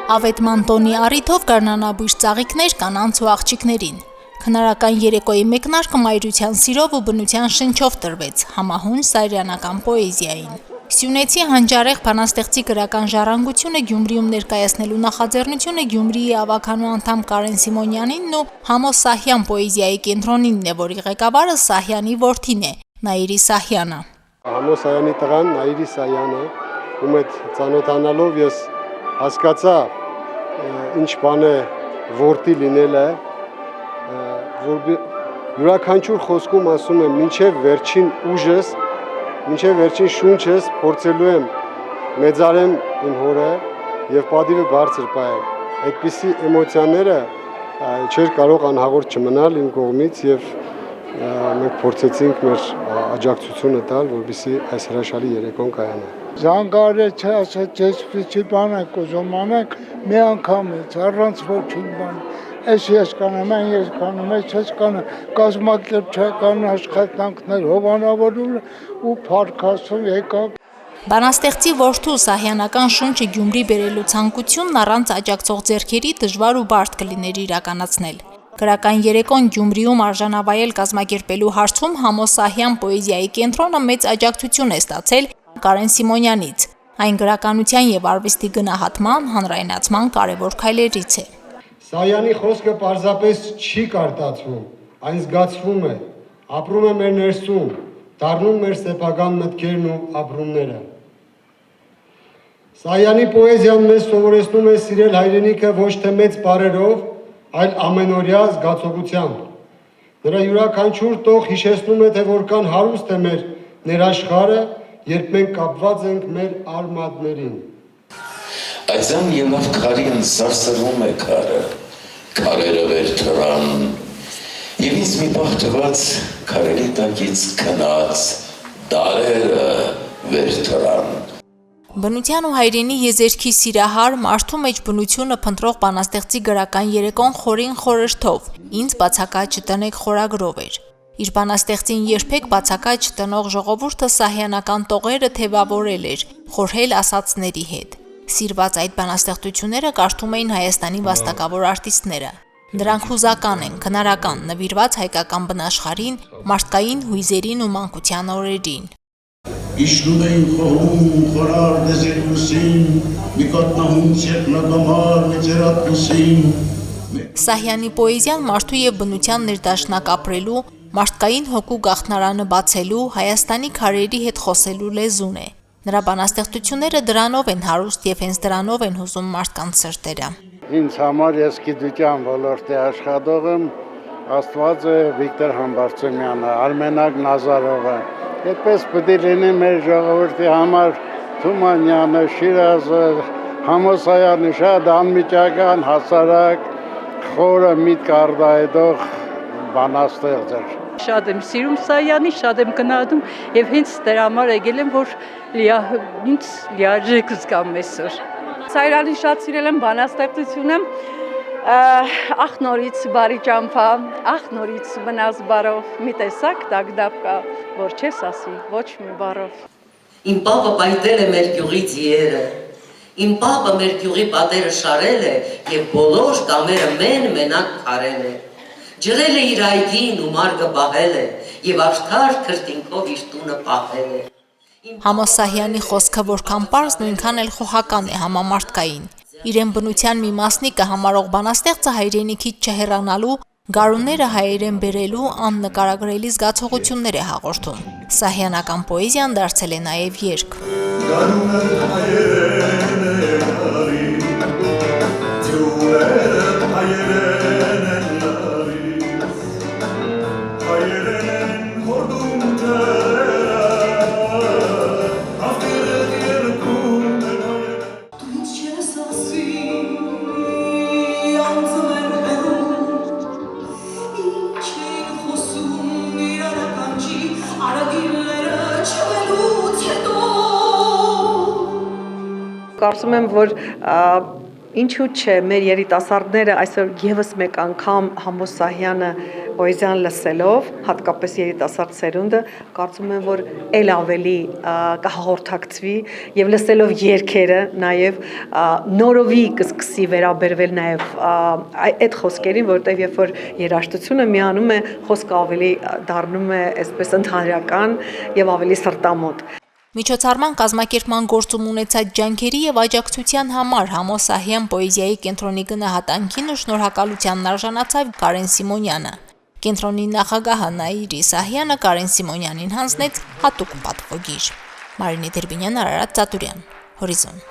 Ավետման տոնի առիթով գարնանաբույժ ծաղիկներ կանանց ու աղջիկներին։ Քնարական երեկոյի մեկնարկը մայրության սիրով ու բնության շնչով տրվեց համահուն սայրյանական պոեզիային։ Սյունեցի հանճարեղ բանաստեղծի գրական ժառանգությունը Գյումրիում ներկայացնելու նախաձեռնությունը Գյումրիի ավագանու անդամ Կարեն Սիմոնյանինն ու Համո Սահյան պոեզիայի կենտրոնինն է, որի ղեկավարը Սահյանի որդին է, Նաիրի Սահյանը։ Համո Սահյանի տղան Նաիրի Սահյանը, ում հետ ծանոթանալով ես հասկացա ինչ բան է որդի լինելը, որ յուրաքանչյուր խոսքում ասում եմ մինչև վերջին ուժս, մինչև վերջին շունչս փորձելու եմ մեծարեմ իմ հորը եւ պատիվը բարձր պահել։ Այդպիսի էմոցիաները չէր կարող անհաղորդ չմնալ իմ կողմից եւ մենք փորձեցինք մեր աջակցությունը տալ, որպեսզի այս հրաշալի երեկոն կայանա։ Զանգարը չասած էսպիսի բան է կոզում անենք մի անգամ առանց ոչինչ բան։ Ես կանեմ, ես կանեմ, ես կանեմ, կազմակերպչական աշխատանքներ հովանավորում ու փառքասում եկավ։ Բանաստեղծի որդու սահյանական շունչը Գյումրի բերելու ցանկությունն առանց աջակցող ձեռքերի դժվար ու բարդ կլիներ իրականացնել։ Գրական երեկոն Գյումրիում արժանավայել կազմակերպելու հարցում Համո Սահյան պոեզիայի կենտրոնը մեծ աջակցություն է ստացել Կարեն Սիմոնյանից։ Այն գրականության եւ արվեստի գնահատման, հանրայնացման կարևոր քայլերից է։ Սահյանի խոսքը պարզապես չի կարտացվում, այն զգացվում է, ապրում է մեր ներսում, դառնում մեր սեփական մտքերն ու ապրումները։ Սահյանի պոեզիան մեզ սովորեցնում է սիրել հայրենիքը ոչ թե մեծ բառերով, այլ ամենօրյա զգացողությամբ։ Նրա յուրաքանչյուր տող հիշեցնում է, թե որքան հարուստ է մեր ներաշխարհը, երբ մենք կապված ենք մեր արմատներին։ Այդքան ելավ քարին սարսռում է քարը, քարերը վեր թռան, եւ ինձ մի պահ թվաց քարերի տակից քնած դարերը վեր թռան։ Բնության ու հայրենի եզերքի սիրահար մարդու մեջ բնությունը փնտրող բանաստեղծի գրական երեկոն խորին խորհրդով ինձ բացակա չտնեք խորագրով էր։ Իր բանաստեղծին երբեք բացակա չտնող ժողովուրդը սահյանական տողերը թևավորել էր, խորհել ասածների հետ։ Սիրված այդ բանաստեղծությունները կարդում էին Հայաստանի վաստակավոր արտիստները։ Դրանք հուզական են, քնարական, նվիրված հայկական բնաշխարհին, մարդկային հույզերին ու մանկության օրերին։ Իշնում էին խոհում, խորար դեզերուսին, մի կատնահում ցերնագամար մեծերատուսին։ Սահյանի պոեզիան մարդու եւ բնության ներդաշնակ ապրելու, մարդկային հոգու գաղտնարանը բացելու, Հայաստանի քարերի հետ խոսելու լեզուն է։ Նրա բանաստեղծությունները դրանով են հարուստ եւ հենց դրանով են հուզում մարդկանց սրտերը։ Ինձ համար ես գիտության ոլորտի աշխատող եմ, Աստված է Վիկտոր Համբարձումյանը, Արմենակ Նազարովը։ Այդպես պետք է լինի մեր ժողովրդի համար Թումանյանը, Շիրազը, Համո Սահյանը շատ անմիջական, հասարակ, խորը միտք արտահայտող բանաստեղծ էր։ Շատ եմ սիրում Սահյանի, շատ եմ գնահատում եւ հենց դրա համար եկել եմ, որ ինձ լիարժեք զգամ այսօր։ Սահյանին շատ սիրել եմ բանաստեղծությունը, ախ նորից բարի ճամփա, ախ նորից վնաս բարով, մի տեսակ դագդապ կա, որ չես ասի ոչ մի բառով։ Իմ պապը պայտել է մեր գյուղի ձիերը, իմ պապը մեր գյուղի պատերը շարել է եւ բոլոր կամերը մենակ քարել է։ Ջրել է իր այգին ու մարգը պահել է եւ արդար քրտինքով իր տունը պահել է։ Համո Սահյանի խոսքը որքան պարզ, նույնքան էլ խոհական է համամարտկային։ Իրեն բնության մի մասնիկը համարող բանաստեղծը հայրենիքից չհեռանալու, գարունները հայերեն բերելու աննկարագրելի զգացողություններ է հաղորդում։ Սահյանական պոեզիան դարձել է նաև երգ։ Կարծում եմ, որ ինչու՞ չէ մեր երիտասարդները այսօր եւս մեկ անգամ Համո Սահյանը պոեզիան լսելով, հատկապես երիտասարդ սերունդը, կարծում եմ, որ ել ավելի կհաղորդակցվի եւ լսելով երգերը, նաեւ նորովի կսկսի վերաբերվել նաեւ այդ խոսքերին, որտեղ երբ որ երաժշտությունը միանում է, խոսքը ավելի դառնում է այսպես ընդհանրական եւ ավելի սրտամոտ։ Միջոցառման կազմակերպման գործում ունեցած ջանքերի եւ աջակցության համար Համո Սահյան պոեզիայի կենտրոնի գնահատանքին ու շնորհակալությանն արժանացավ Կարեն Սիմոնյանը։ Կենտրոնի նախագահ Նաիրի Սահյանը Կարեն Սիմոնյանին հանձնեց հատուկ պատվոգիր։ Մարինե Դերբինյան, Արարատ Ծատուրյան, Հորիզոն։